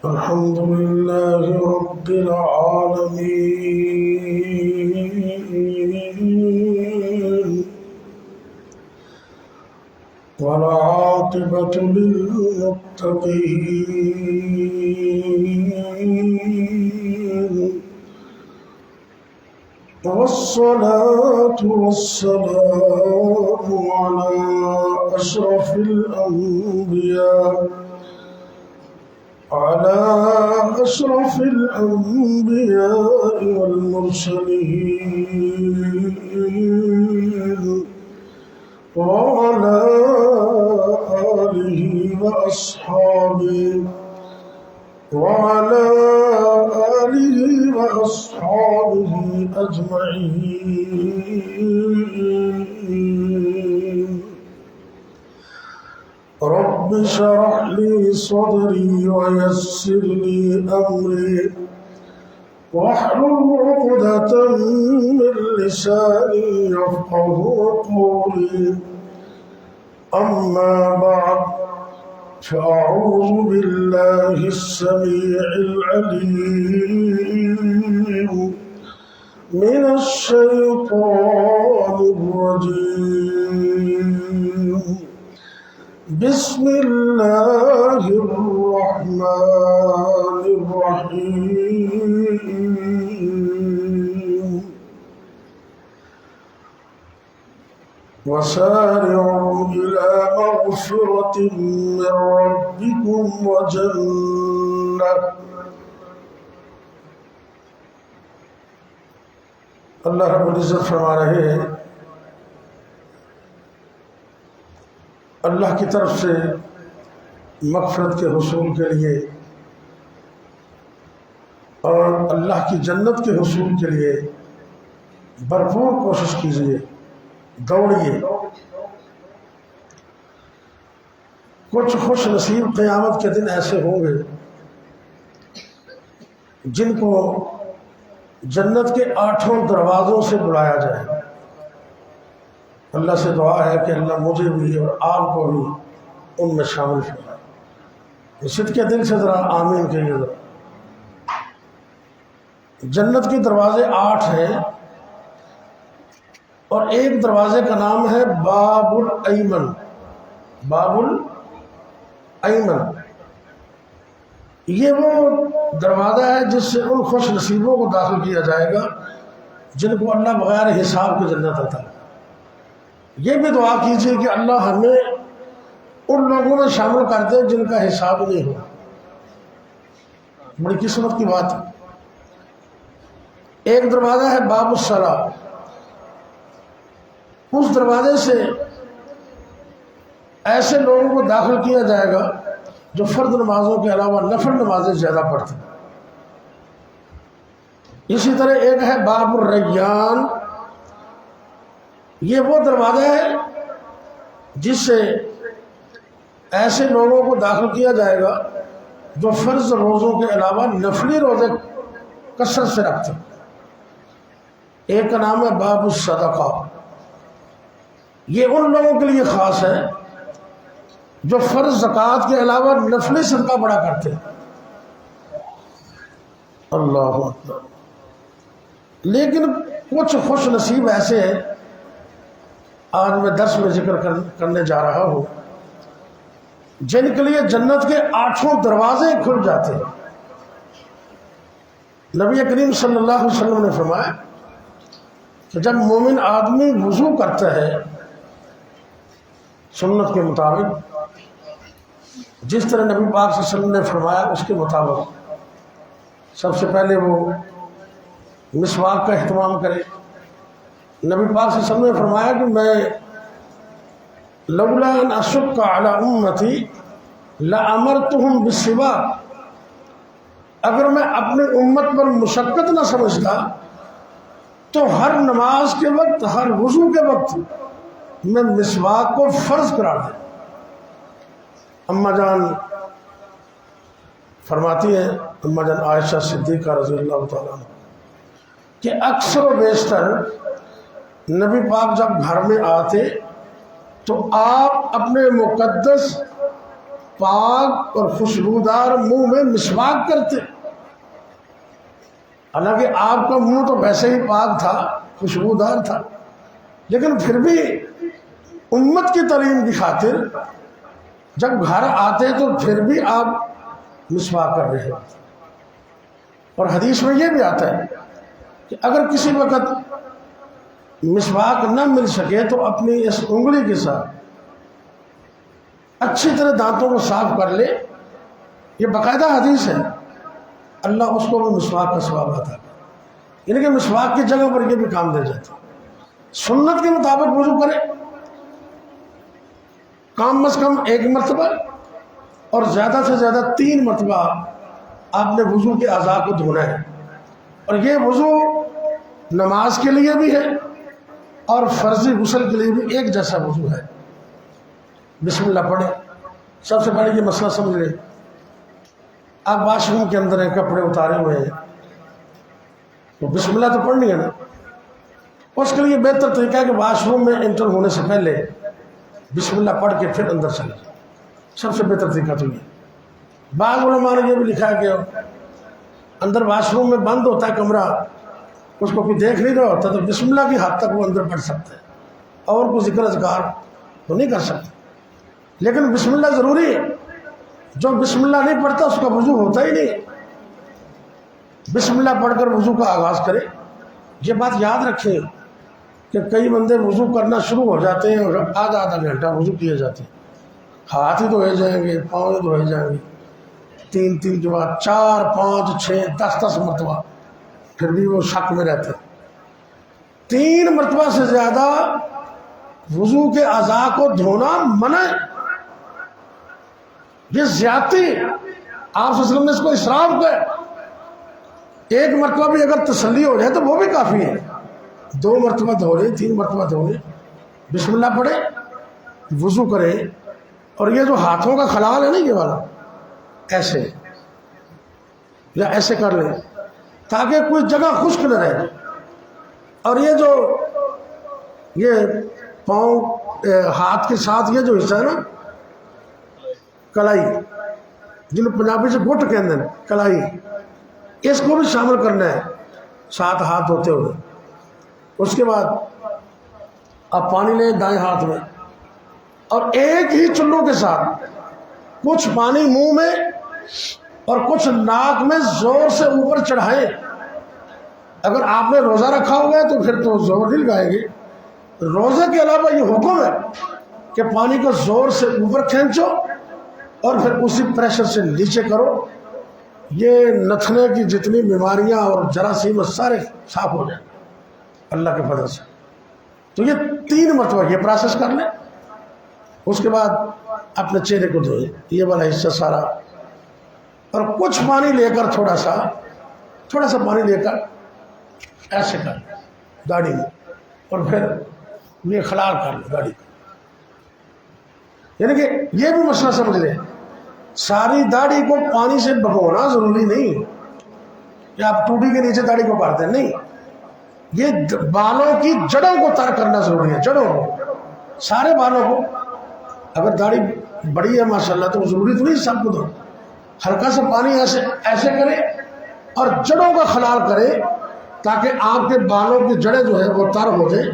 الحمد لله رب العالمين والعاقبة للمتقين والصلاة والسلام على أشرف الأنبياء والمرسلين وعلى آله وأصحابه أجمعين. رب اشرح لي صدري ويسر لي أمري واحلل عقدة من لساني يفقهوا قولي. أما بعد، فأعوذ بالله السميع العليم من الشيطان الرجيم. بسم الله الرحمن الرحيم. وسارعوا إلى مغفرة من ربكم وجنة. اللہ رب العزت فرما رہے ہیں، اللہ کی طرف سے مغفرت کے حصول کے لیے اور اللہ کی جنت کے حصول کے لیے بھرپور کوشش کیجیے، دوڑیے۔ کچھ خوش نصیب قیامت کے دن ایسے ہوں گے جن کو جنت کے 8 دروازوں سے بلایا جائے۔ اللہ سے دعا ہے کہ اللہ مجھے بھی اور آپ کو بھی ان میں شامل فرمائے۔ صدقے دل سے ذرا آمین کہیے ذرا۔ جنت کے دروازے 8 ہیں اور ایک دروازے کا نام ہے باب الایمن۔ باب الایمن یہ وہ دروازہ ہے جس سے ان خوش نصیبوں کو داخل کیا جائے گا جن کو اللہ بغیر حساب کے جنت عطا ہے۔ یہ بھی دعا کیجیے کہ اللہ ہمیں ان لوگوں میں شامل کر دے جن کا حساب نہیں ہو۔ بڑی قسمت کی بات ہے۔ ایک دروازہ ہے باب الصلاۃ، اس دروازے سے ایسے لوگوں کو داخل کیا جائے گا جو فرض نمازوں کے علاوہ نفل نمازیں زیادہ پڑھتے ہیں۔ اسی طرح ایک ہے باب الریان، یہ وہ دروازہ ہے جس سے ایسے لوگوں کو داخل کیا جائے گا جو فرض روزوں کے علاوہ نفلی روزے کثرت سے رکھتے ہیں۔ ایک کا نام ہے باب الصدقہ، یہ ان لوگوں کے لیے خاص ہے جو فرض زکوٰۃ کے علاوہ نفلی صدقہ بڑا کرتے ہیں۔ اللہ اکبر۔ لیکن کچھ خوش نصیب ایسے ہیں، آج میں درس میں ذکر کرنے جا رہا ہوں، جن کے لیے جنت کے 8 دروازے کھل جاتے ہیں۔ نبی کریم صلی اللہ علیہ وسلم نے فرمایا کہ جب مومن آدمی وضو کرتا ہے سنت کے مطابق، جس طرح نبی پاک صلی اللہ علیہ وسلم نے فرمایا اس کے مطابق، سب سے پہلے وہ مسواک کا اہتمام کرے۔ نبی پاک صلی اللہ علیہ وسلم نے فرمایا کہ میں لولا ان اشق علی امتی لامرتهم بالسواک، اگر میں اپنے امت پر مشقت نہ سمجھتا تو ہر نماز کے وقت، ہر وضو کے وقت میں مسواک کو فرض قرار دیں۔ اماں جان فرماتی ہیں، اماں جان عائشہ صدیقہ رضی اللہ تعالیٰ عنہ، کہ اکثر و بیشتر نبی پاک جب گھر میں آتے تو آپ اپنے مقدس پاک اور خوشبودار منہ میں مسواک کرتے. حالانکہ آپ کا منہ تو ویسے ہی پاک تھا، خوشبودار تھا، لیکن پھر بھی امت کی تعلیم کی خاطر جب گھر آتے تو پھر بھی آپ مسواک کر رہے ہوتے. اور حدیث میں یہ بھی آتا ہے کہ اگر کسی وقت مسواک نہ مل سکے تو اپنی اس انگلی کے ساتھ اچھی طرح دانتوں کو صاف کر لے. یہ باقاعدہ حدیث ہے. اللہ اس کو بھی مسواک کا ثواب عطا کرے. یعنی کہ مسواک کی جگہ پر یہ بھی کام دے جاتا. سنت کے مطابق وضو کرے، کم از کم 1 مرتبہ اور زیادہ سے زیادہ 3 مرتبہ آپ نے وضو کے اعضاء کو دھونا ہے. اور یہ وضو نماز کے لیے بھی ہے اور فرضی غسل کے لیے بھی ایک جیسا وضو ہے. بسم اللہ پڑھیں. سب سے پہلے یہ مسئلہ سمجھ لیں. آپ واش روم کے اندر ہیں، کپڑے اتارے ہوئے ہیں، تو بسم اللہ تو پڑھنی ہے نا. اس کے لیے بہتر طریقہ ہے کہ واش روم میں انٹر ہونے سے پہلے بسم اللہ پڑھ کے پھر اندر چلے. سب سے بہتر طریقہ تو یہ. بعض علماء نے یہ بھی لکھا ہے کہ اندر واش روم میں بند ہوتا ہے کمرہ، اس کو کوئی دیکھ نہیں رہا ہوتا، تو بسم اللہ کی حد تک وہ اندر پڑھ سکتا ہے اور کوئی ذکر اذکار تو نہیں کر سکتا. لیکن بسم اللہ ضروری ہے. جو بسم اللہ نہیں پڑھتا اس کا وضو ہوتا ہی نہیں. بسم اللہ پڑھ کر وضو کا آغاز کرے. یہ بات یاد رکھیں کہ کئی بندے وضو کرنا شروع ہو جاتے ہیں اور آدھا گھنٹہ وضو کیے جاتے ہیں. ہاتھ ہی دھوئے جائیں گے، پاؤں ہی دھوئے جائیں گے، 3 کے بعد 4 5 6 10 مرتبہ، پھر بھی وہ شک میں رہتے ہیں. 3 مرتبہ سے زیادہ وضو کے اعضاء کو دھونا منع ہے. یہ زیادتی آپ صلی اللہ علیہ وسلم نے اس کو اسراف کہا. 1 مرتبہ بھی اگر تسلی ہو جائے تو وہ بھی کافی ہے. 2 مرتبہ دھو لیں، 3 مرتبہ دھو لیں، بسم اللہ پڑھیں، وضو کریں. اور یہ جو ہاتھوں کا خلال ہے نا، یہ والا ایسے یا ایسے کر لیں تاکہ کوئی جگہ خشک نہ رہے. اور یہ جو پاؤں ہاتھ کے ساتھ یہ جو حصہ ہے نا، کلائی، جن پنجابی سے گٹ کہتے ہیں، کلائی، اس کو بھی شامل کرنا ہے ساتھ ہاتھ دھوتے ہوئے. اس کے بعد آپ پانی لیں دائیں ہاتھ میں اور ایک ہی چلو کے ساتھ کچھ پانی منہ میں اور کچھ ناک میں زور سے اوپر چڑھائیں. اگر آپ نے روزہ رکھا ہوگا تو پھر تو زور نہیں لگائیں گے. روزے کے علاوہ یہ حکم ہے کہ پانی کو زور سے اوپر کھینچو اور پھر اسی پریشر سے نیچے کرو. یہ نتھنے کی جتنی بیماریاں اور جراثیم سارے صاف ہو جائیں اللہ کے فضل سے. تو یہ 3 مرتبہ یہ پروسیس کر لیں. اس کے بعد اپنے چہرے کو دھوئیں، یہ والا حصہ سارا، اور کچھ پانی لے کر تھوڑا سا پانی لے کر ایسے کر داڑھی میں، اور پھر یہ خلال کر لیں داڑھی کو. یعنی کہ یہ بھی مسئلہ سمجھ لیں، ساری داڑھی کو پانی سے بھگونا ضروری نہیں کہ آپ ٹوٹی کے نیچے داڑھی کو کاٹتے ہیں، نہیں. یہ بالوں کی جڑوں کو تر کرنا ضروری ہے، جڑوں کو، سارے بالوں کو. اگر داڑھی بڑی ہے ماشاءاللہ تو ضروری تو نہیں سب کو دو. ہلکا سا پانی ایسے کرے اور جڑوں کا خلال کرے تاکہ آپ کے بالوں کی جڑیں جو ہے وہ تر ہو جائیں.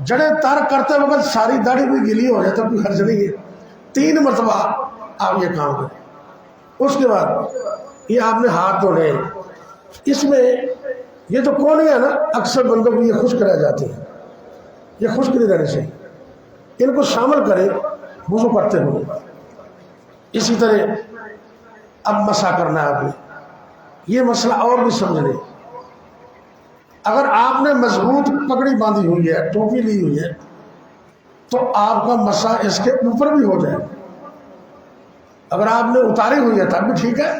جڑیں تر کرتے وقت ساری داڑھی بھی گیلی ہو جائے تو کوئی حرج نہیں ہے. 3 مرتبہ آپ یہ کام کریں. اس کے بعد یہ آپ نے ہاتھ دھونے. اس میں یہ جو کونیاں ہے نا، اکثر بندوں کو یہ خشک رہ جاتی ہیں، یہ خشک نہیں رہنے سے ان کو شامل کریں وضو کرتے ہوئے. اسی طرح اب مسح کرنا ہے آپ نے. یہ مسئلہ اور بھی سمجھ لیں. اگر آپ نے مضبوط پگڑی باندھی ہوئی ہے، ٹوپی لی ہوئی ہے، تو آپ کا مسح اس کے اوپر بھی ہو جائے. اگر آپ نے اتاری ہوئی ہے تب بھی ٹھیک ہے.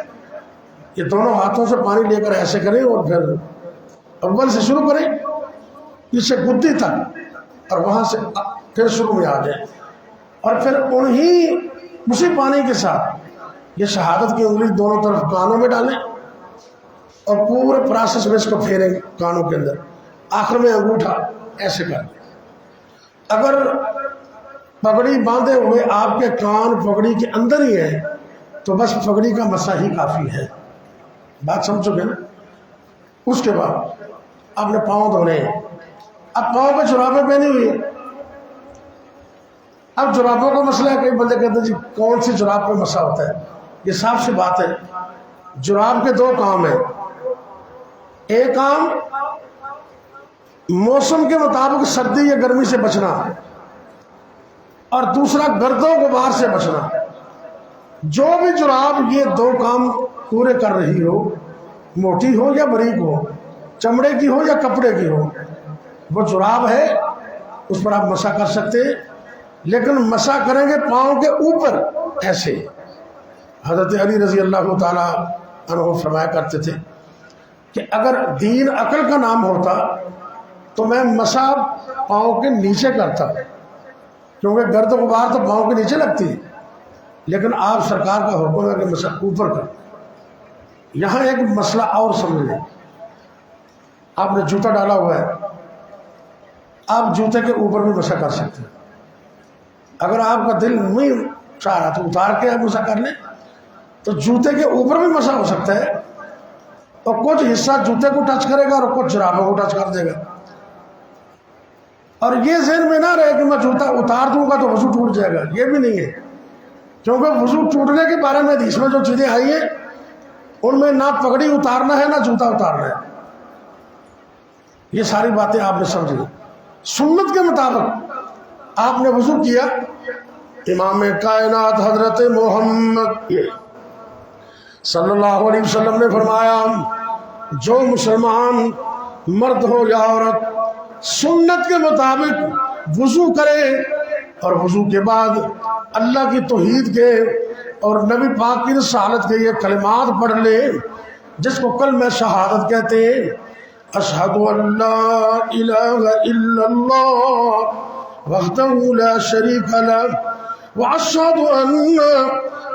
یہ دونوں ہاتھوں سے پانی لے کر ایسے کریں اور پھر اول سے شروع کریں پیچھے گدی تک، اور وہاں سے پھر شروع میں آ جائیں. اور پھر اسی پانی کے ساتھ یہ شہادت کی انگلی دونوں طرف کانوں میں ڈالیں اور پورے پروسیس میں اس کو پھیریں کانوں کے اندر. آخر میں انگوٹھا ایسے کر لیں. اگر پگڑی باندھے ہوئے آپ کے کان پگڑی کے اندر ہی ہے تو بس پگڑی کا مسا ہی کافی ہے. بات سمجھو گے نا. اس کے بعد آپ نے پاؤں دھونے ہیں. اب پاؤں پہ جرابیں پہنی ہوئی ہیں. اب جرابوں کا مسئلہ ہے. کئی بندے کہتے ہیں جی کون سی جراب پہ مسا ہوتا ہے. یہ صاف سی بات ہے, جراب کے دو کام ہیں. ایک کام موسم کے مطابق سردی یا گرمی سے بچنا, اور دوسرا گرد و غبار سے بچنا. جو بھی جراب یہ دو کام پورے کر رہی ہو, موٹی ہو یا باریک ہو, چمڑے کی ہو یا کپڑے کی ہو, وہ جراب ہے, اس پر آپ مسا کر سکتے ہیں. لیکن مسا کریں گے پاؤں کے اوپر ایسے. حضرت علی رضی اللہ تعالیٰ عنہ فرمایا کرتے تھے کہ اگر دین عقل کا نام ہوتا تو میں مسا پاؤں کے نیچے کرتا, کیونکہ گرد و غبار تو پاؤں کے نیچے لگتی ہے. لیکن آپ سرکار کا حکم ہے کہ مسا اوپر کر. یہاں ایک مسئلہ اور سمجھ لیں. آپ نے جوتا ڈالا ہوا ہے, آپ جوتے کے اوپر بھی مسا کر سکتے ہیں. اگر آپ کا دل نہیں چاہ رہا تو اتار کے آپ مسا کر لیں, تو جوتے کے اوپر بھی مسا ہو سکتا ہے. اور کچھ حصہ جوتے کو ٹچ کرے گا اور کچھ جرابوں کو ٹچ کر دے گا. اور یہ ذہن میں نہ رہے کہ میں جوتا اتار دوں گا تو وضو ٹوٹ جائے گا, یہ بھی نہیں ہے. کیونکہ وضو ٹوٹنے کے بارے میں حدیث میں جو چیزیں آئی ہیں ان میں نہ پگڑی اتارنا ہے نہ جوتا اتارنا ہے. یہ ساری باتیں آپ نے سمجھ لی. سنت کے مطابق آپ نے وضو کیا. امام کائنات حضرت محمد صلی اللہ علیہ وسلم نے فرمایا جو مسلمان مرد ہو یا عورت سنت کے مطابق وضو کرے اور وضو کے بعد اللہ کی توحید کے اور نبی پاک کی رسالت کے یہ کلمات پڑھ لے جس کو کلمہ شہادت کہتے ہیں, اشہد ان لا الہ الا اللہ وحدہ لا شریک لہ واشہد ان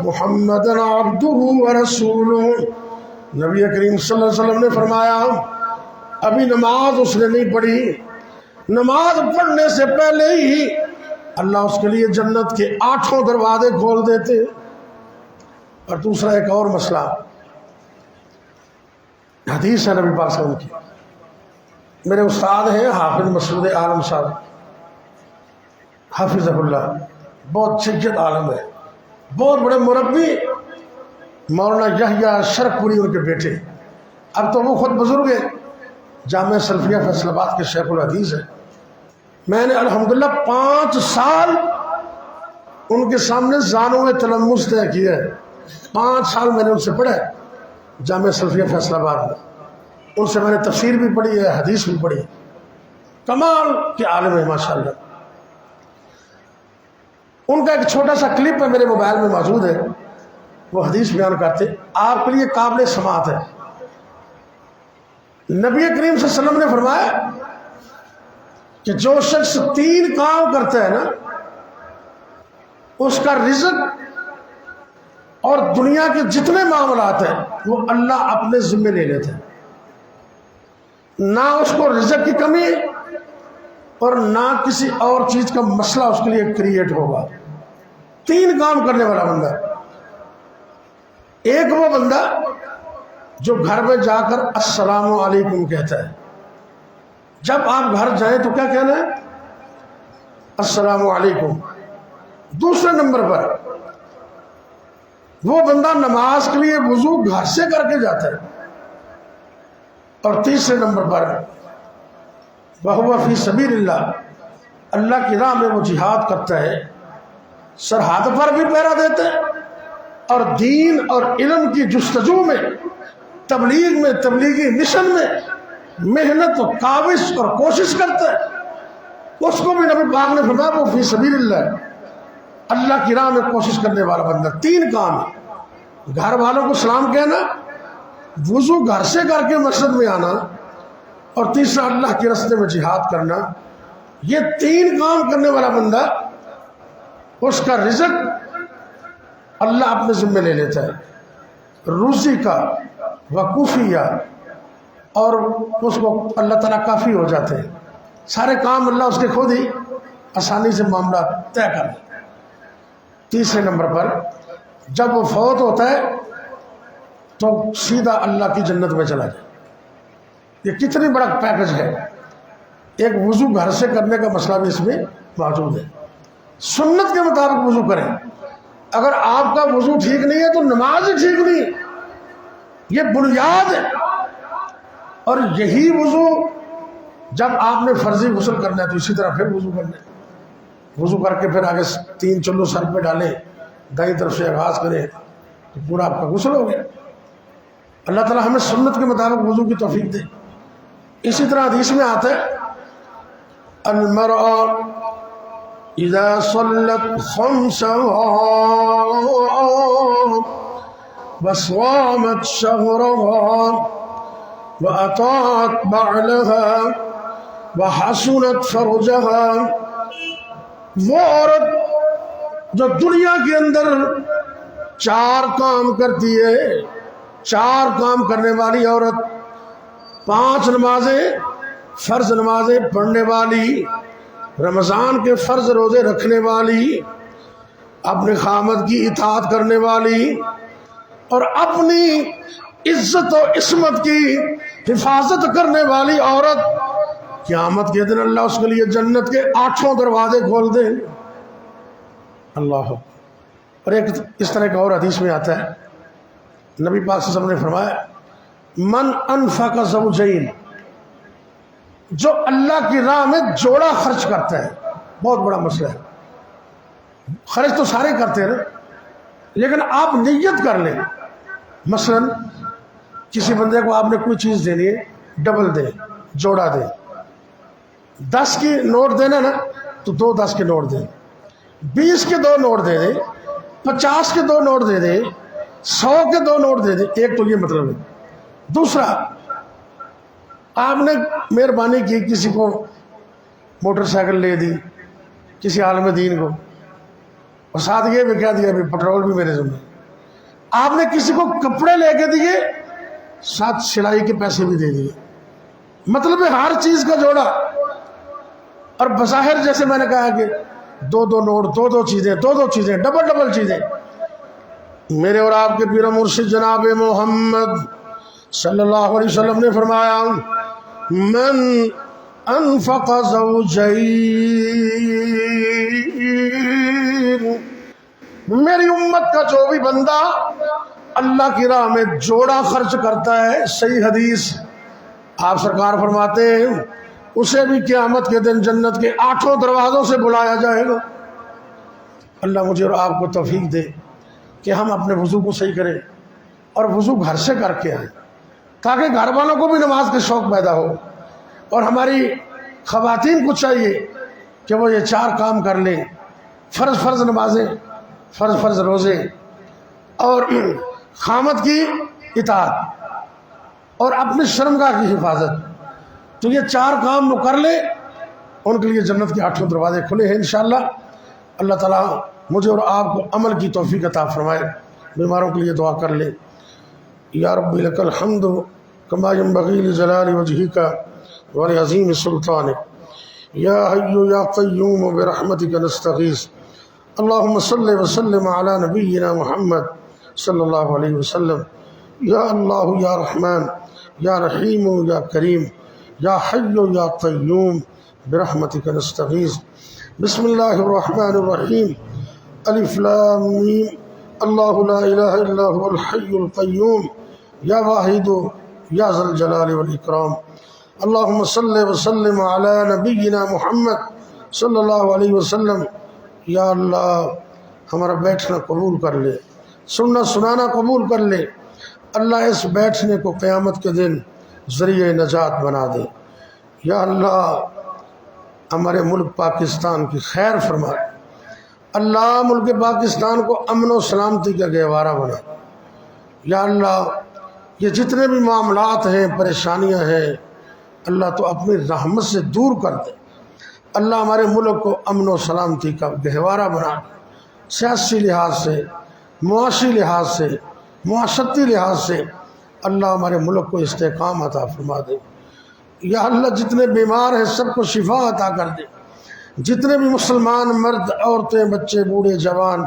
محمدًا عبدہ ورسولہ. نبی کریم صلی اللہ علیہ وسلم نے فرمایا ابھی نماز اس نے نہیں پڑھی, نماز پڑھنے سے پہلے ہی اللہ اس کے لیے جنت کے 8 دروازے کھول دیتے. اور دوسرا ایک اور مسئلہ, حدیث ہے نبی پاک صلی اللہ علیہ وسلم کی. میرے استاد ہیں حافظ مسعود عالم صاحب حافظ اللہ, بہت شجت عالم ہے, بہت بڑے مربی. مولانا یحییٰ شرف پوری ان کے بیٹے, اب تو وہ خود بزرگ ہیں, جامعہ سلفیہ فیصل آباد کے شیخ الحدیث ہیں. میں نے الحمدللہ 5 سال ان کے سامنے زانوں میں تلمس طے کیا ہے. 5 سال میں نے ان سے پڑھا ہے جامعہ سلفیہ فیصل آباد میں. ان سے میں نے تفسیر بھی پڑھی ہے, حدیث بھی پڑھی ہے. کمال کے عالم ہے ماشاءاللہ. ان کا ایک چھوٹا سا کلپ ہے میرے موبائل میں موجود ہے, وہ حدیث بیان کرتے, آپ کے لیے قابل سماعت ہے. نبی کریم صلی اللہ علیہ وسلم نے فرمایا کہ جو شخص 3 کام کرتا ہے نا اس کا رزق اور دنیا کے جتنے معاملات ہیں وہ اللہ اپنے ذمے لے لیتے ہیں. نہ اس کو رزق کی کمی اور نہ کسی اور چیز کا مسئلہ اس کے لیے کریٹ ہوگا. 3 کام کرنے والا بندہ. ایک وہ بندہ جو گھر میں جا کر السلام علیکم کہتا ہے. جب آپ گھر جائیں تو کیا کہنا ہے؟ السلام علیکم. دوسرے نمبر پر وہ بندہ نماز کے لیے وضو گھر سے کر کے جاتا ہے. اور تیسرے نمبر پر وَهُوَ فِي سَبِيلِ اللَّهِ, اللہ کی راہ میں وہ جہاد کرتا ہے, سرحد پر بھی پہرا دیتا ہے اور دین اور علم کی جستجو میں تبلیغ میں تبلیغی مشن میں محنت و کاوش اور کوشش کرتا ہے. اس کو بھی نبی پاک نے فرمایا وہ فی سبیل اللہ, اللہ کی راہ میں کوشش کرنے والا بندہ. 3 کام ہے, گھر والوں کو سلام کہنا, وضو گھر سے کر کے مسجد میں آنا, اور تیسرا اللہ کے راستے میں جہاد کرنا. یہ 3 کام کرنے والا بندہ اس کا رزق اللہ اپنے ذمہ لے لیتا ہے, روزی کا وقوفیہ, اور اس کو اللہ تعالیٰ کافی ہو جاتے ہیں. سارے کام اللہ اس کے خود ہی آسانی سے معاملہ طے کر دیں۔ تیسرے نمبر پر جب وہ فوت ہوتا ہے تو سیدھا اللہ کی جنت میں چلا جائے۔ یہ کتنی بڑا پیکج ہے۔ ایک وضو گھر سے کرنے کا مسئلہ بھی اس میں موجود ہے۔ سنت کے مطابق وضو کریں۔ اگر آپ کا وضو ٹھیک نہیں ہے تو نماز ہی ٹھیک نہیں ہے، یہ بنیاد ہے۔ اور یہی وضو جب آپ نے فرضی غسل کرنا ہے تو اسی طرح پھر وضو کرنا ہے۔ وضو کر کے پھر آگے 3 چلو سر پہ ڈالیں، دائیں طرف سے آغاز کریں تو پورا آپ کا غسل ہو گیا۔ اللہ تعالیٰ ہمیں سنت کے مطابق وضو کی توفیق دے۔ اسی طرح حدیث میں آتا ہے المرأة اذا صلت خمسها وصامت شهرها وأطاعت بعلها وحسنت فرجها، وہ عورت جو دنیا کے اندر 4 کام کرتی ہے، 4 کام کرنے والی عورت، 5 نمازیں فرض نمازیں پڑھنے والی، رمضان کے فرض روزے رکھنے والی، اپنے خامد کی اطاعت کرنے والی، اور اپنی عزت و عصمت کی حفاظت کرنے والی عورت، قیامت کے دن اللہ اس کے لیے جنت کے 8 دروازے کھول دے۔ اللہ۔ اور ایک اس طرح کا اور حدیث میں آتا ہے، نبی پاک صلی اللہ علیہ وسلم نے فرمایا من انفق زوجین، جو اللہ کی راہ میں جوڑا خرچ کرتا ہے۔ بہت بڑا مسئلہ ہے، خرچ تو سارے کرتے ہیں نا، لیکن آپ نیت کر لیں۔ مثلا کسی بندے کو آپ نے کوئی چیز دینی ہے، ڈبل دیں، جوڑا دیں۔ 10 کی نوٹ دینا نا تو 2 10 کے نوٹ دیں، 20 کے 2 نوٹ دے دیں، 50 کے 2 نوٹ دے دیں، 100 کے 2 نوٹ دے دیں۔ ایک تو یہ مطلب ہے۔ دوسرا، آپ نے مہربانی کی، کسی کو موٹر سائیکل لے دی، کسی عالم دین کو، اور ساتھ یہ بھی کہہ دیا بھی پٹرول بھی میرے ذمہ۔ آپ نے کسی کو کپڑے لے کے دیے، ساتھ سلائی کے پیسے بھی دے دیے۔ مطلب ہے ہر چیز کا جوڑا۔ اور بظاہر جیسے میں نے کہا کہ 2 نوٹ، 2 چیزیں، 2 چیزیں، ڈبل چیزیں۔ میرے اور آپ کے پیر مرشد جناب محمد صلی اللہ علیہ وسلم نے فرمایا من انفق زوجین، میری امت کا جو بھی بندہ اللہ کی راہ میں جوڑا خرچ کرتا ہے، صحیح حدیث آپ سرکار فرماتے ہیں اسے بھی قیامت کے دن جنت کے 8 دروازوں سے بلایا جائے گا۔ اللہ مجھے اور آپ کو توفیق دے کہ ہم اپنے وضو کو صحیح کریں اور وضو گھر سے کر کے آئیں، تاکہ گھر والوں کو بھی نماز کے شوق پیدا ہو۔ اور ہماری خواتین کو چاہیے کہ وہ یہ 4 کام کر لیں، فرض نمازیں، فرض روزے، اور خامد کی اطاعت، اور اپنی شرمگاہ کی حفاظت۔ تو یہ 4 کام وہ کر لے، ان کے لیے جنت کے 8 دروازے کھلے ہیں انشاءاللہ۔ اللہ تعالیٰ مجھے اور آپ کو عمل کی توفیق عطا فرمائے۔ بیماروں کے لیے دعا کر لیں۔ یا رب لک الحمد کما ینبغی لجلال وجہک ولعظیم سلطانک، یا حی یا قیوم برحمتک نستغیث۔ اللہم صلی وسلم علی نبینا محمد صلی اللہ علیہ وسلم۔ یا اللہ یا رحمان یا رحیم یا کریم یا حی یا قیوم برحمتک نستغیث۔ بسم اللہ الرحمن الرحیم۔ الف لام میم، اللہ لا الہ الا هو الحی القیوم یا واحد یا ذا الجلال والاکرام۔ اللہم صلی وسلم علی نبینا محمد صلی اللہ علیہ وسلم۔ یا اللہ ہمارا بیٹھنا قبول کر لے، سننا سنانا قبول کر لے۔ اللہ اس بیٹھنے کو قیامت کے دن ذریعہ نجات بنا دے۔ یا اللہ ہمارے ملک پاکستان کی خیر فرما۔ اللہ ملک پاکستان کو امن و سلامتی کا گہوارہ بنا۔ یا اللہ یہ جتنے بھی معاملات ہیں، پریشانیاں ہیں، اللہ تو اپنی رحمت سے دور کر دے۔ اللہ ہمارے ملک کو امن و سلامتی کا گہوارہ بنا، سیاسی لحاظ سے، معاشی لحاظ سے، معاشرتی لحاظ سے اللہ ہمارے ملک کو استحکام عطا فرما دے۔ یا اللہ جتنے بیمار ہیں سب کو شفا عطا کر دے۔ جتنے بھی مسلمان مرد، عورتیں، بچے، بوڑھے، جوان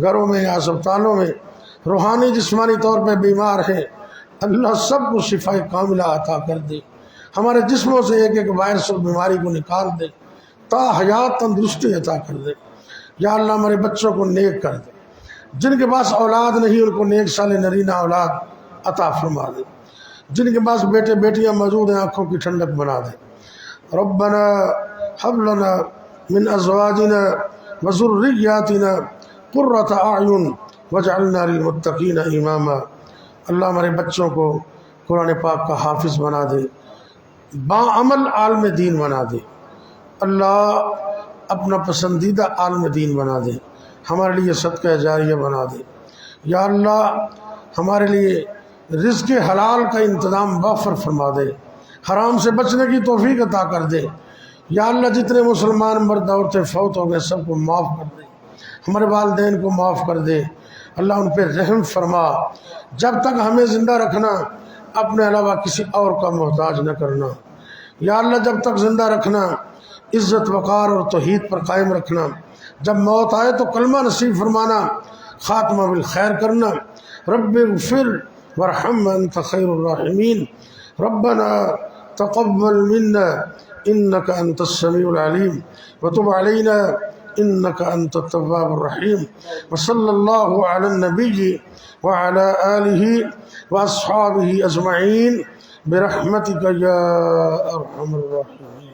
گھروں میں یا اسپتالوں میں روحانی جسمانی طور پہ بیمار ہیں، اللہ سب کو شفا کاملہ عطا کر دے، ہمارے جسموں سے ایک ایک وائرس اور بیماری کو نکال دے، تا حیات تندرستی عطا کر دے۔ یا اللہ ہمارے بچوں کو نیک کر دے، جن کے پاس اولاد نہیں ان کو نیک صالح نرینہ اولاد عطا فرما دے، جن کے پاس بیٹے بیٹیاں موجود ہیں آنکھوں کی ٹھنڈک بنا دے۔ ربنا هب لنا من ازواجنا وذرياتنا قرۃ اعین واجعلنا للمتقین اماما۔ اللہ ہمارے بچوں کو قرآن پاک کا حافظ بنا دے، باعمل عالم دین بنا دے، اللہ اپنا پسندیدہ عالم دین بنا دے، ہمارے لیے صدقہ جاریہ بنا دے۔ یا اللہ ہمارے لیے رزق حلال کا انتظام وافر فرما دے، حرام سے بچنے کی توفیق عطا کر دے۔ یا اللہ جتنے مسلمان مرد عورتیں فوت ہو گئے سب کو معاف کر دے، ہمارے والدین کو معاف کر دے، اللہ ان پہ رحم فرما۔ جب تک ہمیں زندہ رکھنا اپنے علاوہ کسی اور کا محتاج نہ کرنا۔ یا اللہ جب تک زندہ رکھنا عزت وقار اور توحید پر قائم رکھنا، جب موت آئے تو کلمہ نصیب فرمانا، خاتمہ بالخیر کرنا۔ رب اغفر وارحم انت خیر الراحمین، ربنا تقبل منا انك انت السميع العليم وتب علينا انك انت التواب الرحيم، وصلى الله على النبي وعلى آله واصحابه اجمعين برحمتك يا ارحم الراحمين۔